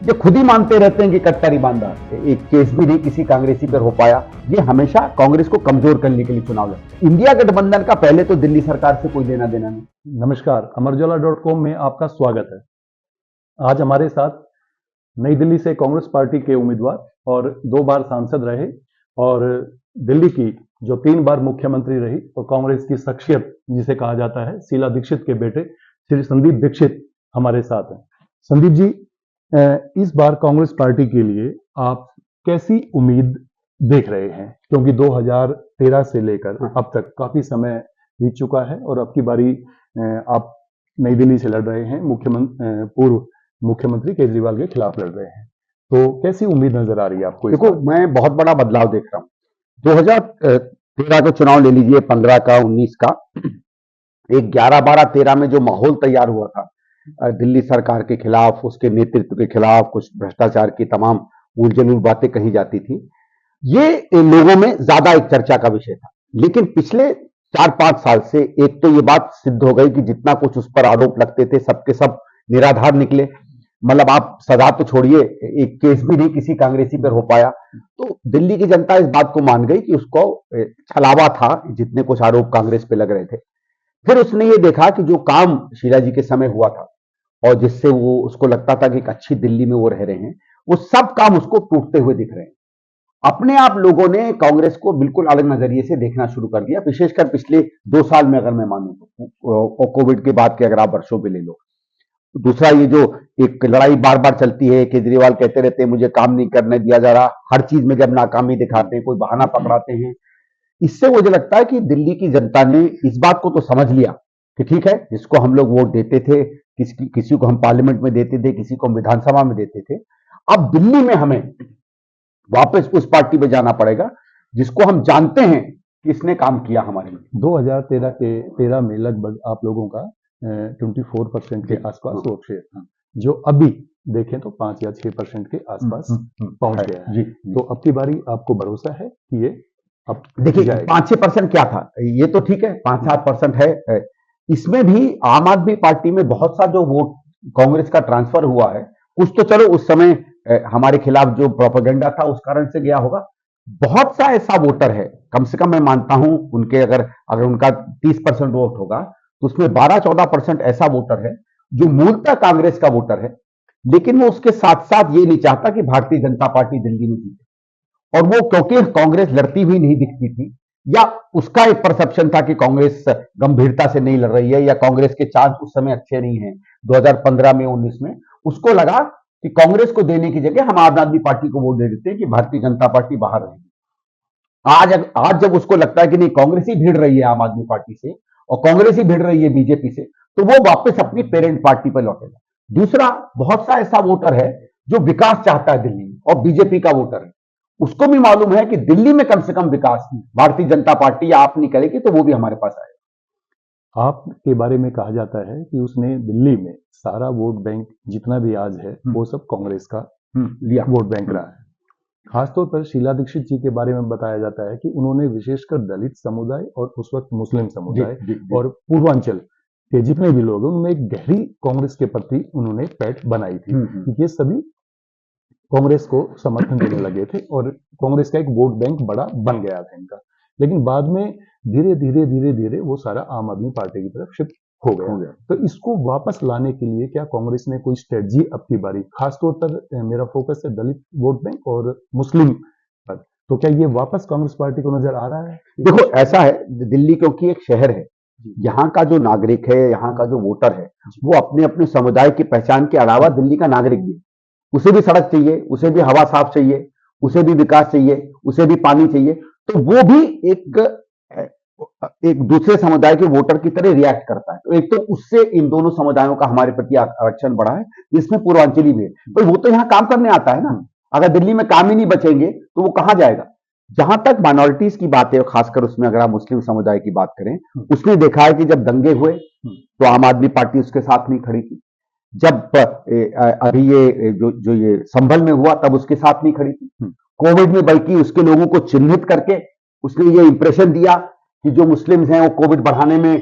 ये खुद ही मानते रहते हैं कि कट्टर ईमानदार, एक केस भी नहीं किसी कांग्रेसी पर हो पाया। ये हमेशा कांग्रेस को कमजोर करने के लिए चुनाव लड़ते हैं। इंडिया गठबंधन का पहले तो दिल्ली सरकार से कोई लेना देना नहीं। नमस्कार, अमरउजाला.com में आपका स्वागत है। आज हमारे साथ नई दिल्ली से कांग्रेस पार्टी के उम्मीदवार और 2 बार सांसद रहे और दिल्ली की जो 3 बार मुख्यमंत्री रही और कांग्रेस की शख्सियत जिसे कहा जाता है, शीला दीक्षित के बेटे श्री संदीप दीक्षित हमारे साथ हैं। संदीप जी, इस बार कांग्रेस पार्टी के लिए आप कैसी उम्मीद देख रहे हैं? क्योंकि 2013 से लेकर अब तक काफी समय बीत चुका है और अब की बारी आप नई दिल्ली से लड़ रहे हैं, पूर्व मुख्यमंत्री केजरीवाल के खिलाफ लड़ रहे हैं, तो कैसी उम्मीद नजर आ रही है आपको? देखो, मैं बहुत बड़ा बदलाव देख रहा हूँ। 2013 का चुनाव ले लीजिए, 15 का, 19 का, एक 11, 12, 13 में जो माहौल तैयार हुआ था दिल्ली सरकार के खिलाफ, उसके नेतृत्व के खिलाफ, कुछ भ्रष्टाचार की तमाम उलझुल बातें कही जाती थी, ये लोगों में ज्यादा एक चर्चा का विषय था। लेकिन पिछले 4-5 साल से एक तो ये बात सिद्ध हो गई कि जितना कुछ उस पर आरोप लगते थे सबके सब निराधार निकले। मतलब आप सजा तो छोड़िए, एक केस भी नहीं किसी कांग्रेसी पर हो पाया। तो दिल्ली की जनता इस बात को मान गई कि उसको छलावा था, जितने कुछ आरोप कांग्रेस पे लग रहे थे। फिर उसने ये देखा कि जो काम शीला जी के समय हुआ था और जिससे वो उसको लगता था कि एक अच्छी दिल्ली में वो रह रहे हैं, वो सब काम उसको टूटते हुए दिख रहे हैं। अपने आप लोगों ने कांग्रेस को बिल्कुल अलग नजरिए से देखना शुरू कर दिया, विशेषकर पिछले 2 साल में अगर मैं मानूं तो, कोविड के बाद के अगर आप वर्षों पे ले लो। दूसरा, ये जो एक लड़ाई बार बार चलती है, केजरीवाल कहते रहते हैं मुझे काम नहीं करने दिया जा रहा, हर चीज में जब नाकामी दिखाते हैं, कोई बहाना पकड़ाते हैं। इससे मुझे लगता है कि दिल्ली की जनता ने इस बात को तो समझ लिया कि ठीक है, जिसको हम लोग वोट देते थे, किसी को हम पार्लियामेंट में देते थे, किसी को हम विधानसभा में देते थे, अब दिल्ली में हमें वापस उस पार्टी में जाना पड़ेगा जिसको हम जानते हैं कि इसने काम किया हमारे लिए। 2013 में लगभग आप लोगों का 24% के आसपास वोट शेयर था, जो अभी देखें तो 5 या 6% के आसपास पहुंच गया है। तो अब की बारी आपको भरोसा है कि ये अब देखिए 5-6% क्या था, ये तो ठीक है, 5-7% है। इसमें भी आम आदमी पार्टी में बहुत सा जो वोट कांग्रेस का ट्रांसफर हुआ है, कुछ तो चलो उस समय हमारे खिलाफ जो प्रोपेगेंडा था उस कारण से गया होगा। बहुत सा ऐसा वोटर है, कम से कम मैं मानता हूं उनके अगर उनका 30% वोट होगा तो उसमें 12-14% ऐसा वोटर है जो मूलतः कांग्रेस का वोटर है, लेकिन वो उसके साथ साथ ये नहीं चाहता कि भारतीय जनता पार्टी दिल्ली में जीते। और वो क्योंकि कांग्रेस लड़ती हुई नहीं दिखती थी, या उसका एक परसेप्शन था कि कांग्रेस गंभीरता से नहीं लड़ रही है, या कांग्रेस के चांस उस समय अच्छे नहीं हैं 2015 में, 19 में, उसको लगा कि कांग्रेस को देने की जगह हम आम आदमी पार्टी को वोट दे देते हैं कि भारतीय जनता पार्टी बाहर रहेगी। आज जब उसको लगता है कि नहीं, कांग्रेस ही भिड़ रही है आम आदमी पार्टी से और कांग्रेस ही भिड़ रही है बीजेपी से, तो वो वापस अपनी पेरेंट पार्टी पर लौटेगा। दूसरा, बहुत सा ऐसा वोटर है जो विकास चाहता है दिल्ली में और बीजेपी का वोटर है, उसको भी मालूम है कि दिल्ली में कम से कम विकास भारतीय जनता पार्टी या आप नहीं करेगी तो वो भी हमारे पास आएगा। आपके बारे में कहा जाता है कि उसने दिल्ली में सारा वोट बैंक जितना भी आज है वो सब कांग्रेस का लिया वोट बैंक रहा है। खासतौर पर शीला दीक्षित जी के बारे में बताया जाता है कि उन्होंने विशेषकर दलित समुदाय और उस वक्त मुस्लिम समुदाय और पूर्वांचल के जितने भी लोग हैं उनमें एक गहरी कांग्रेस के प्रति उन्होंने पैठ बनाई थी। ये सभी कांग्रेस को समर्थन देने लगे थे और कांग्रेस का एक वोट बैंक बड़ा बन गया था इनका। लेकिन बाद में धीरे धीरे वो सारा आम आदमी पार्टी की तरफ शिफ्ट हो गया। तो इसको वापस लाने के लिए क्या कांग्रेस ने कोई स्ट्रेटजी अब की बारी, खासतौर पर मेरा फोकस है दलित वोट बैंक और मुस्लिम पर, तो क्या ये वापस कांग्रेस पार्टी को नजर आ रहा है? देखो, ऐसा है, दिल्ली क्योंकि एक शहर है, यहाँ का जो नागरिक है, यहाँ का जो वोटर है, वो अपने अपने समुदाय की पहचान के अलावा दिल्ली का नागरिक भी, उसे भी सड़क चाहिए, उसे भी हवा साफ चाहिए, उसे भी विकास चाहिए, उसे भी पानी चाहिए, तो वो भी एक दूसरे समुदाय के वोटर की तरह रिएक्ट करता है। तो एक तो उससे इन दोनों समुदायों का हमारे प्रति आरक्षण बढ़ा है, जिसमें पूर्वांचली भी है। पर वो तो यहाँ काम करने आता है ना, अगर दिल्ली में काम ही नहीं बचेंगे तो वो कहां जाएगा? जहां तक माइनॉरिटीज की बात है, खासकर उसमें अगर आप मुस्लिम समुदाय की बात करें, उसने देखा है कि जब दंगे हुए तो आम आदमी पार्टी उसके साथ नहीं खड़ी थी। जब अभी ये संभल में हुआ तब उसके साथ नहीं खड़ी थी। कोविड में बल्कि उसके लोगों को चिन्हित करके उसने ये इंप्रेशन दिया कि जो मुस्लिम्स हैं वो कोविड बढ़ाने में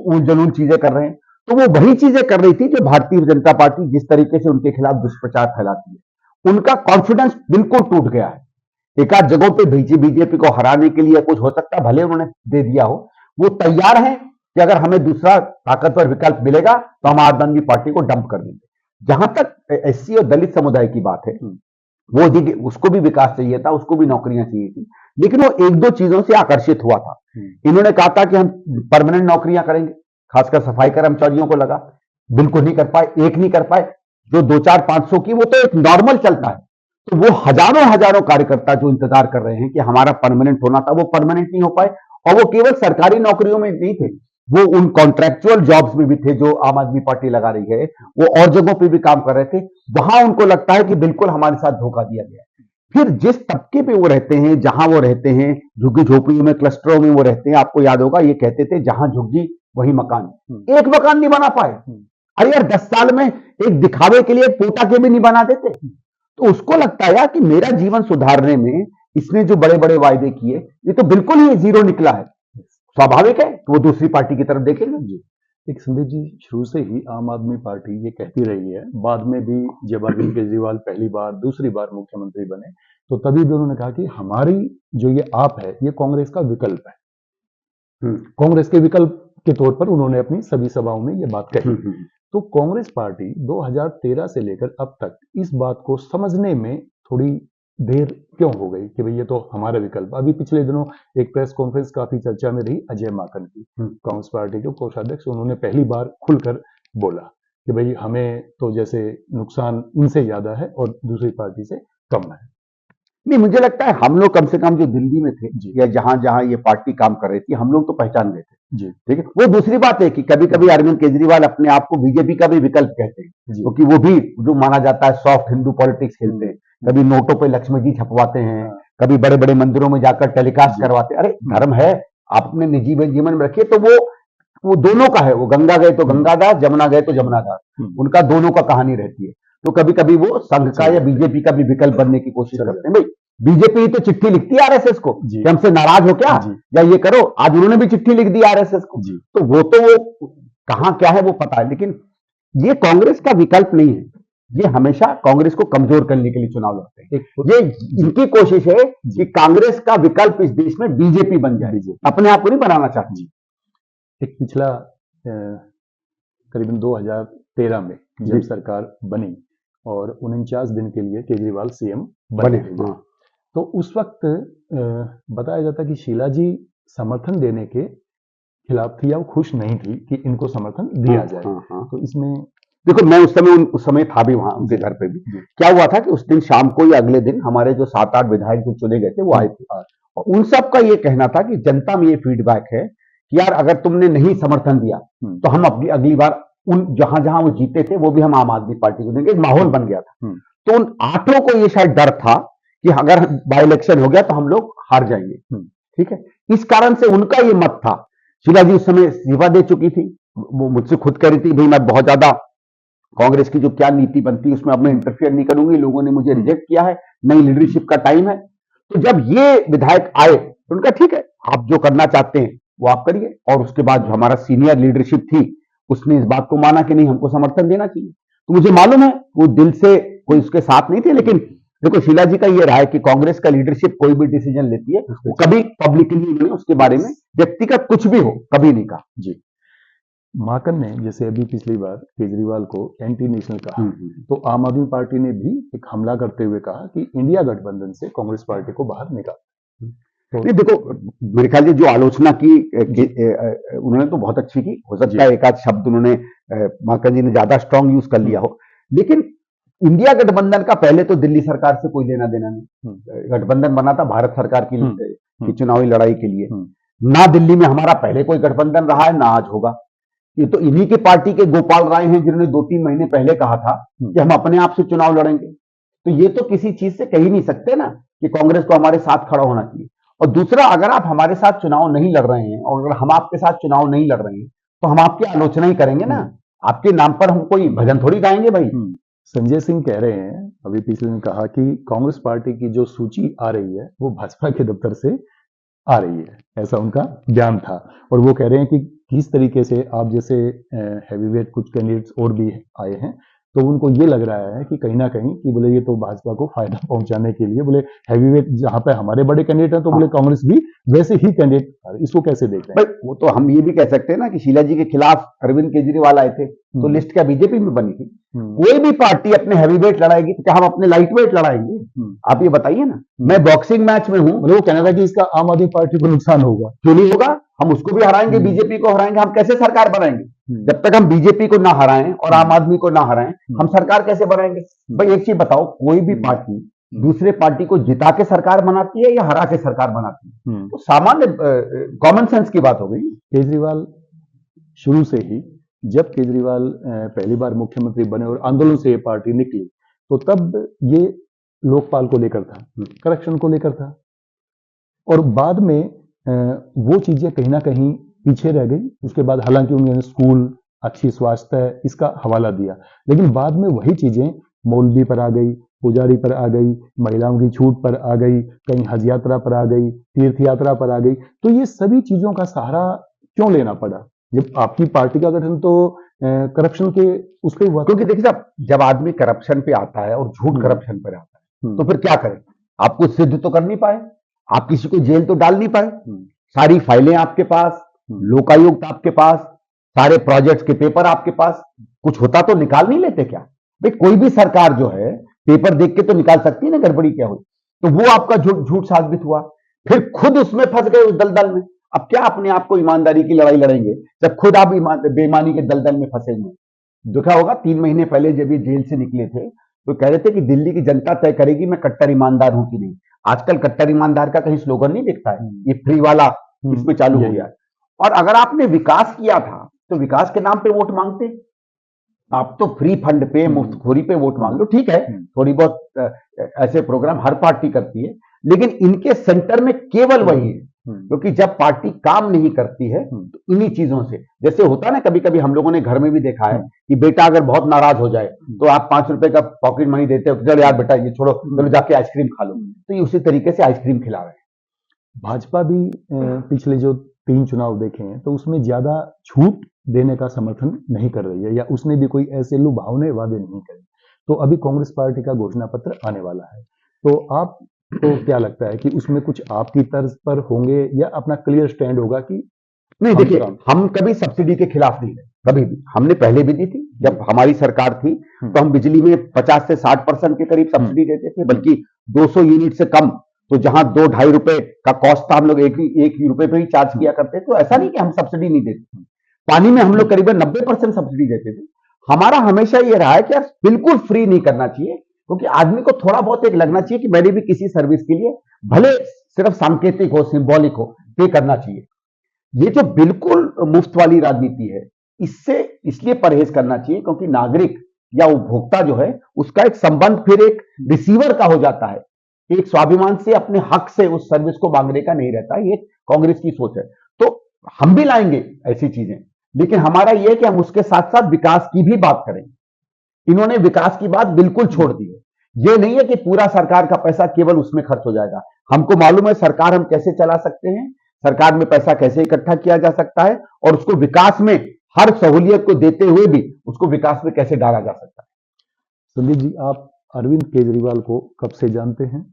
उन जलून चीजें कर रहे हैं। तो वो वही चीजें कर रही थी जो भारतीय जनता पार्टी जिस तरीके से उनके खिलाफ दुष्प्रचार फैलाती है। उनका कॉन्फिडेंस बिल्कुल टूट गया है। एक आध जगहों पे बीजेपी को हराने के लिए कुछ हो सकता है, भले उन्होंने दे दिया हो, वो तैयार हैं कि अगर हमें दूसरा ताकतवर विकल्प मिलेगा तो हम आम आदमी पार्टी को डंप कर देंगे। जहां तक एससी और दलित समुदाय की बात है, वो उसको भी विकास चाहिए था, उसको भी नौकरियां चाहिए थी, लेकिन वो एक दो चीजों से आकर्षित हुआ था। इन्होंने कहा था कि हम परमानेंट नौकरियां करेंगे, खासकर सफाई कर्मचारियों को लगा, बिल्कुल नहीं कर पाए, एक नहीं कर पाए। जो 2-4-500 की वो तो एक नॉर्मल चलता है, तो वो हजारों हजारों कार्यकर्ता जो इंतजार कर रहे हैं कि हमारा परमानेंट होना था, वो परमानेंट नहीं हो पाए। और वो केवल सरकारी नौकरियों में नहीं थे, वो उन कॉन्ट्रैक्चुअल जॉब्स में भी थे जो आम आदमी पार्टी लगा रही है, वो और जगहों पे भी काम कर रहे थे। वहां उनको लगता है कि बिल्कुल हमारे साथ धोखा दिया गया। फिर जिस तबके पे वो रहते हैं, जहां वो रहते हैं, झुग्गी झोपड़ियों में, क्लस्टरों में वो रहते हैं, आपको याद होगा ये कहते थे जहां झुग्गी वही मकान। एक मकान नहीं बना पाए। अरे यार 10 साल में एक दिखावे के लिए पोटा के भी नहीं बना देते। तो उसको लगता है यार कि मेरा जीवन सुधारने में इसने जो बड़े बड़े वायदे किए, ये तो बिल्कुल ही जीरो निकला है। स्वाभाविक है कि वो दूसरी पार्टी की तरफ देखेंगे। जी, एक संदीप जी, शुरू से ही आम आदमी पार्टी ये कहती रही है, बाद में भी जब अरविंद केजरीवाल पहली बार दूसरी बार मुख्यमंत्री बने तो तभी भी उन्होंने कहा कि हमारी जो ये आप है ये कांग्रेस का विकल्प है। कांग्रेस के विकल्प के तौर पर उन्होंने अपनी सभी सभाओं में ये बात कही। तो कांग्रेस पार्टी 2013 से लेकर अब तक इस बात को समझने में थोड़ी देर क्यों हो गई कि भाई ये तो हमारा विकल्प। अभी पिछले दिनों एक प्रेस कॉन्फ्रेंस काफी चर्चा में रही अजय माकन की, कांग्रेस पार्टी के कोषाध्यक्ष, उन्होंने पहली बार खुलकर बोला कि भाई हमें तो जैसे नुकसान इनसे ज्यादा है और दूसरी पार्टी से कम है। नहीं, मुझे लगता है हम लोग कम से कम जो दिल्ली में थे या जहां जहां ये पार्टी काम कर रही थी, हम लोग तो पहचान गए थे। जी, ठीक है। वो दूसरी बात है कि कभी कभी अरविंद केजरीवाल अपने आप को बीजेपी का भी विकल्प कहते हैं, क्योंकि वो भी जो माना जाता है सॉफ्ट हिंदू पॉलिटिक्स खेलते हैं। कभी नोटों पे लक्ष्मी जी छपवाते हैं, कभी बड़े बड़े मंदिरों में जाकर टेलीकास्ट करवाते हैं। अरे धर्म है, आप अपने निजी जीवन में रखिए। तो वो दोनों का है, वो गंगा गए तो गंगादास, जमुना गए तो जमुनादास, उनका दोनों का कहानी रहती है। तो कभी कभी वो संघ का या बीजेपी का भी विकल्प बनने की कोशिश करते हैं। भाई बीजेपी तो चिट्ठी लिखती है आरएसएस को कि हमसे नाराज हो क्या, या ये करो। आज उन्होंने भी चिट्ठी लिख दी आरएसएस को। तो वो कहां क्या है वो पता है, लेकिन ये कांग्रेस का विकल्प नहीं है। ये हमेशा कांग्रेस को कमजोर करने के लिए चुनाव लड़ते हैं। ये इनकी कोशिश है कि कांग्रेस का विकल्प इस देश में बीजेपी बन जाए, अपने आप को नहीं बनाना चाहती। एक पिछला करीबन 2013 में जब सरकार बनी और 49 दिन के लिए केजरीवाल सीएम बने। तो उस वक्त बताया जाता कि शीला जी समर्थन देने के खिलाफ थी या वो खुश नहीं थी कि इनको समर्थन दिया जाए। तो इसमें देखो, मैं उस समय था भी वहां उनके घर पे भी। क्या हुआ था कि उस दिन शाम को या अगले दिन हमारे जो 7-8 विधायक जो चुने गए थे वो आए थे, और उन सब का ये कहना था कि जनता में ये फीडबैक है कि यार अगर तुमने नहीं समर्थन दिया तो हम अपनी अगली बार उन जहां जहां वो जीते थे वो भी हम आम आदमी पार्टी को देंगे। एक माहौल बन गया था। तो उन 8 को ये शायद डर था कि अगर बाई इलेक्शन हो गया तो हम लोग हार जाएंगे। ठीक है, इस कारण से उनका ये मत था। शीला जी उस समय इस्तीफा दे चुकी थी, वो मुझसे खुद कह रही थी भाई मैं बहुत ज्यादा कांग्रेस की जो क्या नीति बनती है उसमें अब मैं इंटरफियर नहीं करूंगी, लोगों ने मुझे रिजेक्ट किया है, नई लीडरशिप का टाइम है। तो जब ये विधायक आए तो उनका ठीक है, आप जो करना चाहते हैं वो आप करिए। और उसके बाद जो हमारा सीनियर लीडरशिप थी उसने इस बात को माना कि नहीं, हमको समर्थन देना चाहिए। तो मुझे मालूम है वो दिल से कोई उसके साथ नहीं थे, लेकिन देखो शीला जी का ये रहा है कि कांग्रेस का लीडरशिप कोई भी डिसीजन लेती है वो कभी पब्लिकली उन्होंने उसके बारे में व्यक्तिगत कुछ भी हो कभी नहीं कहा। जी, माकन ने जैसे अभी पिछली बार केजरीवाल को एंटी नेशनल कहा, तो आम आदमी पार्टी ने भी एक हमला करते हुए कहा कि इंडिया गठबंधन से कांग्रेस पार्टी को बाहर निकाल। तो ये देखो, मेरे ख्याल से जो आलोचना की उन्होंने तो बहुत अच्छी की। हो सकता है एक आध शब्द उन्होंने माकन जी ने ज्यादा स्ट्रांग यूज कर लिया हो, लेकिन इंडिया गठबंधन का पहले तो दिल्ली सरकार से कोई लेना देना नहीं। गठबंधन बना था भारत सरकार की चुनावी लड़ाई के लिए। ना दिल्ली में हमारा पहले कोई गठबंधन रहा है ना आज होगा। ये तो इन्हीं की पार्टी के गोपाल राय हैं जिन्होंने 2-3 महीने पहले कहा था कि हम अपने आप से चुनाव लड़ेंगे। तो ये तो किसी चीज से कह ही नहीं सकते ना कि कांग्रेस को हमारे साथ खड़ा होना चाहिए। और दूसरा, अगर आप हमारे साथ चुनाव नहीं लड़ रहे हैं और अगर हम आपके साथ चुनाव नहीं लड़ रहे हैं तो हम आपकी आलोचना ही करेंगे ना। आपके नाम पर हम कोई भजन थोड़ी गाएंगे भाई। संजय सिंह कह रहे हैं, अभी पिछले दिन कहा कि कांग्रेस पार्टी की जो सूची आ रही है वो भाजपा के दफ्तर से आ रही है, ऐसा उनका बयान था। और वो कह रहे हैं कि किस तरीके से आप जैसे हैवीवेट कुछ कैंडिडेट्स और भी आए हैं, तो उनको ये लग रहा है कि कहीं ना कहीं कि बोले ये तो भाजपा को फायदा पहुंचाने के लिए, बोले हैवीवेट जहां पे हमारे बड़े कैंडिडेट हैं तो बोले कांग्रेस भी वैसे ही कैंडिडेट, इसको कैसे देख रहे हैं? भाई वो तो हम ये भी कह सकते हैं ना कि शीला जी के खिलाफ अरविंद केजरीवाल आए थे, तो लिस्ट क्या बीजेपी में बनी थी? कोई भी पार्टी अपने हैवीवेट लड़ाएगी तो क्या हम अपने लाइट वेट लड़ाएंगे? आप ये बताइए ना। मैं बॉक्सिंग मैच में हूं, मतलब वो कहना था कि इसका आम आदमी पार्टी को नुकसान होगा। क्यों नहीं होगा? हम उसको भी हराएंगे, बीजेपी को हराएंगे। हम कैसे सरकार बनाएंगे जब तक हम बीजेपी को ना हराएं और आम आदमी को ना हराएं? हम सरकार कैसे बनाएंगे? भाई एक चीज बताओ, कोई भी पार्टी दूसरे पार्टी को जिता के सरकार बनाती है या हरा के सरकार बनाती है? तो सामान्य कॉमन सेंस की बात हो गई। केजरीवाल शुरू से ही, जब केजरीवाल पहली बार मुख्यमंत्री बने और आंदोलन से ये पार्टी निकली, तो तब ये लोकपाल को लेकर था, करप्शन को लेकर था, और बाद में वो चीजें कहीं ना कहीं पीछे रह गई। उसके बाद हालांकि उन्होंने स्कूल, अच्छी स्वास्थ्य, इसका हवाला दिया, लेकिन बाद में वही चीजें मौलवी पर आ गई, पुजारी पर आ गई, महिलाओं की छूट पर आ गई, कहीं हज यात्रा पर आ गई, तीर्थ यात्रा पर आ गई। तो ये सभी चीजों का सहारा क्यों लेना पड़ा जब आपकी पार्टी का गठन तो करप्शन के उस पर हुआ? क्योंकि देखिए साहब, जब आदमी करप्शन पे आता है और झूठ करप्शन पर आता है तो फिर क्या करें? आपको सिद्ध तो कर नहीं पाए, आप किसी को जेल तो डाल नहीं पाए, सारी फाइलें आपके पास, लोकायुक्त आपके पास, सारे प्रोजेक्ट्स के पेपर आपके पास, कुछ होता तो निकाल नहीं लेते क्या? भाई कोई भी सरकार जो है पेपर देख के तो निकाल सकती है ना गड़बड़ी क्या हुई। तो वो आपका झूठ साबित हुआ, फिर खुद उसमें फंस गए उस दलदल में। अब क्या अपने आप को ईमानदारी की लड़ाई लड़ेंगे जब खुद आप बेईमानी के दलदल में फंसे हुए? देखा होगा 3 महीने पहले जब ये जेल से निकले थे तो कह रहे थे कि दिल्ली की जनता तय करेगी मैं कट्टर ईमानदार हूं कि नहीं। आजकल कट्टर ईमानदार का कहीं स्लोगन नहीं दिखता है, ये फ्री वाला इसमें चालू हो गया है। और अगर आपने विकास किया था तो विकास के नाम पे वोट मांगते, आप तो फ्री फंड पे, मुफ्तखोरी पे वोट मांग लो। ठीक है, थोड़ी बहुत ऐसे प्रोग्राम हर पार्टी करती है, लेकिन इनके सेंटर में केवल वही है। क्योंकि जब पार्टी काम नहीं करती है तो इन्हीं चीजों से, जैसे होता है ना, कभी कभी हम लोगों ने घर में भी देखा है कि बेटा अगर बहुत नाराज हो जाए तो आप 5 रुपए का पॉकेट मनी देते हो, चलो यार बेटा ये छोड़ो, चलो जाके आइसक्रीम खा लो। तो ये उसी तरीके से आइसक्रीम खिला रहे हैं। भाजपा भी पिछले जो 3 चुनाव देखे हैं तो उसमें ज्यादा छूट देने का समर्थन नहीं कर रही है, या उसने भी कोई ऐसे लुभावने वादे नहीं करे। तो अभी कांग्रेस पार्टी का घोषणा पत्र आने वाला है, तो आप तो क्या लगता है कि उसमें कुछ आपकी तर्ज पर होंगे या अपना क्लियर स्टैंड होगा कि नहीं? देखिए, हम कभी सब्सिडी के खिलाफ नहीं रहे, कभी भी। हमने पहले भी दी थी, जब हमारी सरकार थी तो हम बिजली में 50 से 60% के करीब सब्सिडी देते थे, बल्कि 200 यूनिट से कम, तो जहां 2-2.5 रुपए का कॉस्ट था हम लोग 1 रुपए पे ही चार्ज किया करते थे। तो ऐसा नहीं कि हम सब्सिडी नहीं देते। पानी में हम लोग करीबन 90% सब्सिडी देते थे। हमारा हमेशा ये रहा है कि यार बिल्कुल फ्री नहीं करना चाहिए, क्योंकि आदमी को थोड़ा बहुत एक लगना चाहिए कि मैंने भी किसी सर्विस के लिए, भले सिर्फ सांकेतिक हो, सिंबॉलिक हो, पे करना चाहिए। ये जो बिल्कुल मुफ्त वाली राजनीति है, इससे इसलिए परहेज करना चाहिए क्योंकि नागरिक या उपभोक्ता जो है उसका एक संबंध फिर एक रिसीवर का हो जाता है, एक स्वाभिमान से, अपने हक से उस सर्विस को मांगने का नहीं रहता। ये कांग्रेस की सोच है। तो हम भी लाएंगे ऐसी चीजें, लेकिन हमारा यह है कि हम उसके साथ साथ विकास की भी बात करेंगे। इन्होंने विकास की बात बिल्कुल छोड़ दी है। यह नहीं है कि पूरा सरकार का पैसा केवल उसमें खर्च हो जाएगा। हमको मालूम है सरकार हम कैसे चला सकते हैं, सरकार में पैसा कैसे इकट्ठा किया जा सकता है, और उसको विकास में हर सहूलियत को देते हुए भी उसको विकास में कैसे डाला जा सकता है। संदीप जी, आप अरविंद केजरीवाल को कब से जानते हैं?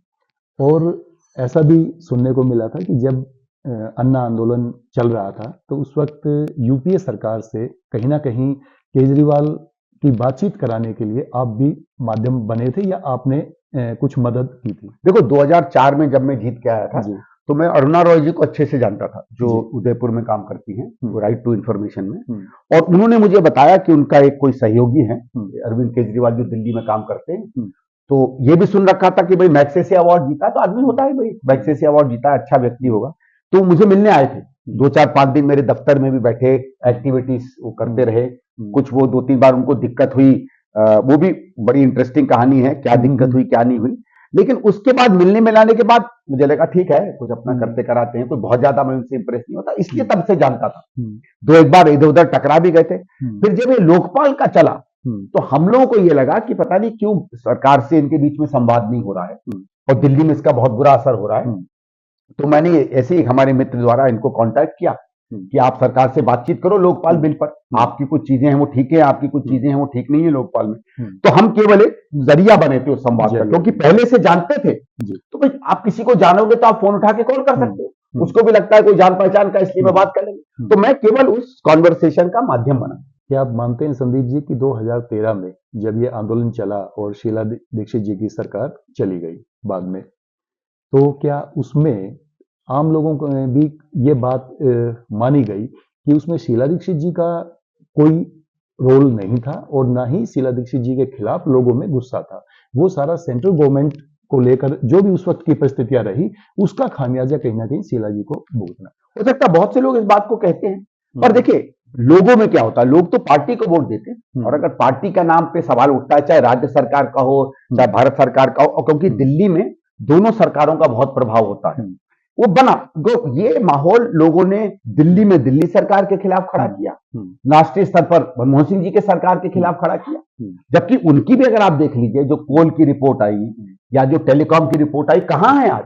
और ऐसा भी सुनने को मिला था कि जब अन्ना आंदोलन चल रहा था तो उस वक्त यूपीए सरकार से कहीं ना कहीं केजरीवाल की बातचीत कराने के लिए आप भी माध्यम बने थे, या आपने कुछ मदद की थी? देखो, 2004 में जब मैं जीत के आया था तो मैं अरुणा रॉय जी को अच्छे से जानता था, जो उदयपुर में काम करती हैं, वो राइट टू इंफॉर्मेशन में। और उन्होंने मुझे बताया कि उनका एक कोई सहयोगी है अरविंद केजरीवाल, जो दिल्ली में काम करते हैं। तो ये भी सुन रखा था कि भाई मैग्सेसे अवार्ड जीता, तो आदमी होता है भाई, मैग्सेसे अवार्ड जीता, अच्छा व्यक्ति होगा। तो मुझे मिलने आए थे, 2-4-5 दिन मेरे दफ्तर में भी बैठे, एक्टिविटीज वो करते रहे। कुछ वो 2-3 बार उनको दिक्कत हुई, वो भी बड़ी इंटरेस्टिंग कहानी है, क्या दिक्कत हुई क्या नहीं हुई। लेकिन उसके बाद मिलने मिलाने के बाद मुझे लगा ठीक है, कुछ अपना करते कराते हैं, कोई बहुत ज्यादा मैं उनसे इंप्रेस नहीं होता, इसलिए तब से जानता था। 2-1 बार इधर उधर टकरा भी गए थे। फिर जब ये लोकपाल का चला तो हम लोगों को ये लगा कि पता नहीं क्यों सरकार से इनके बीच में संवाद नहीं हो रहा है, और दिल्ली में इसका बहुत बुरा असर हो रहा है। तो मैंने ऐसे ही हमारे मित्र द्वारा इनको कांटेक्ट किया कि आप सरकार से बातचीत करो लोकपाल बिल पर, आपकी कुछ चीजें हैं वो ठीक है, आपकी कुछ चीजें हैं वो ठीक नहीं है लोकपाल में। तो हम केवल एक जरिया बने थे उस संवाद का, क्योंकि पहले से जानते थे। तो भाई आप किसी को जानोगे तो आप फोन उठा के कॉल कर सकते हो, उसको भी लगता है कोई जान पहचान का, इसलिए मैं बात कर लेंगे। तो मैं केवल उस कॉन्वर्सेशन का माध्यम बना। क्या आप मानते हैं संदीप जी कि 2013 में जब ये आंदोलन चला और शीला दीक्षित जी की सरकार चली गई बाद में, तो क्या उसमें आम लोगों को भी ये बात मानी गई कि उसमें शीला दीक्षित जी का कोई रोल नहीं था और ना ही शीला दीक्षित जी के खिलाफ लोगों में गुस्सा था? वो सारा सेंट्रल गवर्नमेंट को लेकर जो भी उस वक्त की परिस्थितियां रही, उसका खामियाजा कहीं ना कहीं शीला जी को भुगतना। हो सकता है बहुत से लोग इस बात को कहते हैं, पर देखिए लोगों में क्या होता है, लोग तो पार्टी को वोट देते हैं, और अगर पार्टी का नाम पे सवाल उठता है, चाहे राज्य सरकार का हो चाहे भारत सरकार का हो, क्योंकि दिल्ली में दोनों सरकारों का बहुत प्रभाव होता है, वो बना ये माहौल लोगों ने दिल्ली में दिल्ली सरकार के खिलाफ खड़ा किया, राष्ट्रीय स्तर पर मनमोहन सिंह जी के सरकार के खिलाफ खड़ा किया। जबकि उनकी भी अगर आप देख लीजिए, जो कोल की रिपोर्ट आई या जो टेलीकॉम की रिपोर्ट आई, कहां है आज?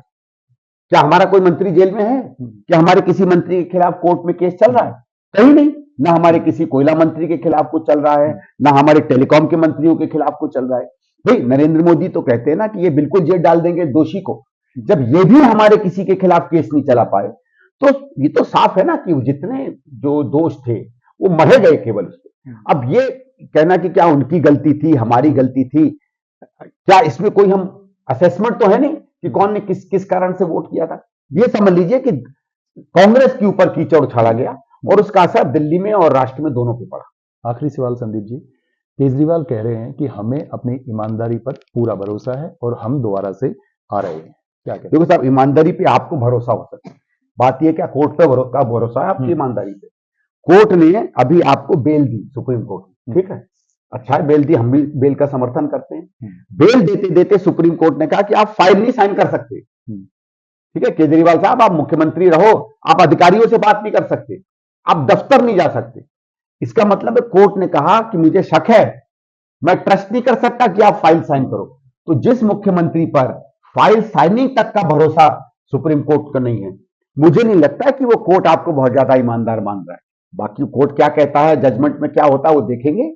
क्या हमारा कोई मंत्री जेल में है? क्या हमारे किसी मंत्री के खिलाफ कोर्ट में केस चल रहा है? कहीं नहीं। ना हमारे किसी कोयला मंत्री के खिलाफ कुछ चल रहा है, ना हमारे टेलीकॉम के मंत्रियों के खिलाफ कुछ चल रहा है। भाई नरेंद्र मोदी तो कहते हैं ना कि ये बिल्कुल जेल डाल देंगे दोषी को, जब ये भी हमारे किसी के खिलाफ केस नहीं चला पाए, तो ये तो साफ है ना कि जितने जो दोष थे वो मरे गए केवल उससे। अब ये कहना कि क्या उनकी गलती थी, हमारी गलती थी, क्या इसमें कोई हम असेसमेंट तो है नहीं कि कौन ने किस किस कारण से वोट किया था। ये समझ लीजिए कि कांग्रेस के ऊपर कीचड़ उछाला गया और उसका असर दिल्ली में और राष्ट्र में दोनों पे पड़ा। आखिरी सवाल संदीप जी, केजरीवाल कह रहे हैं कि हमें अपनी ईमानदारी पर पूरा भरोसा है और हम दोबारा से आ रहे हैं, क्या कहते हैं? देखो साहब, ईमानदारी पे आपको भरोसा हो सकता है, बात यह क्या कोर्ट पे भरोसा है आपकी ईमानदारी पे? कोर्ट ने अभी आपको बेल दी, सुप्रीम कोर्ट ने, ठीक है, अच्छा है बेल दी, हम भी बेल का समर्थन करते हैं। बेल देते देते सुप्रीम कोर्ट ने कहा कि आप फाइल नहीं साइन कर सकते, ठीक है केजरीवाल साहब, आप मुख्यमंत्री रहो, आप अधिकारियों से बात नहीं कर सकते, आप दफ्तर नहीं जा सकते। इसका मतलब है कोर्ट ने कहा कि मुझे शक है, मैं ट्रस्ट नहीं कर सकता कि आप फाइल साइन करो। तो जिस मुख्यमंत्री पर फाइल साइनिंग तक का भरोसा सुप्रीम कोर्ट का नहीं है, मुझे नहीं लगता है कि वो कोर्ट आपको बहुत ज्यादा ईमानदार मान रहा है। बाकी कोर्ट क्या कहता है, जजमेंट में क्या होता है वो देखेंगे।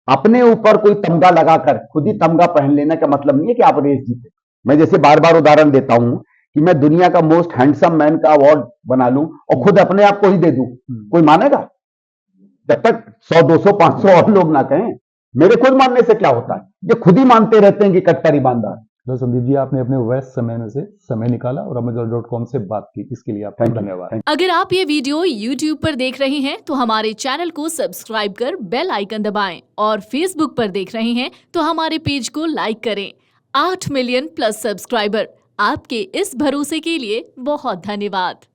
अपने ऊपर कोई तमगा लगाकर खुद ही तमगा पहन लेने का मतलब नहीं है कि आप रेस जीते। मैं जैसे बार बार उदाहरण देता हूं कि मैं दुनिया का मोस्ट हैंडसम मैन का अवार्ड बना लूं और खुद अपने आप को ही दे दूं, कोई मानेगा? जब तक 100, 200, 500 और लोग ना कहें, मेरे खुद मानने से क्या होता है? ये खुद ही मानते रहते हैं कि कट्टर ईमानदार। तो संदीप जी, आपने अपने व्यस्त समय में से समय निकाला और अमेजॉन.com से बात की, इसके लिए आपका धन्यवाद। अगर आप ये वीडियो YouTube पर देख रहे हैं तो हमारे चैनल को सब्सक्राइब कर बेल आइकन दबाएं, और Facebook पर देख रहे हैं तो हमारे पेज को लाइक करें। 8 मिलियन प्लस सब्सक्राइबर, आपके इस भरोसे के लिए बहुत धन्यवाद।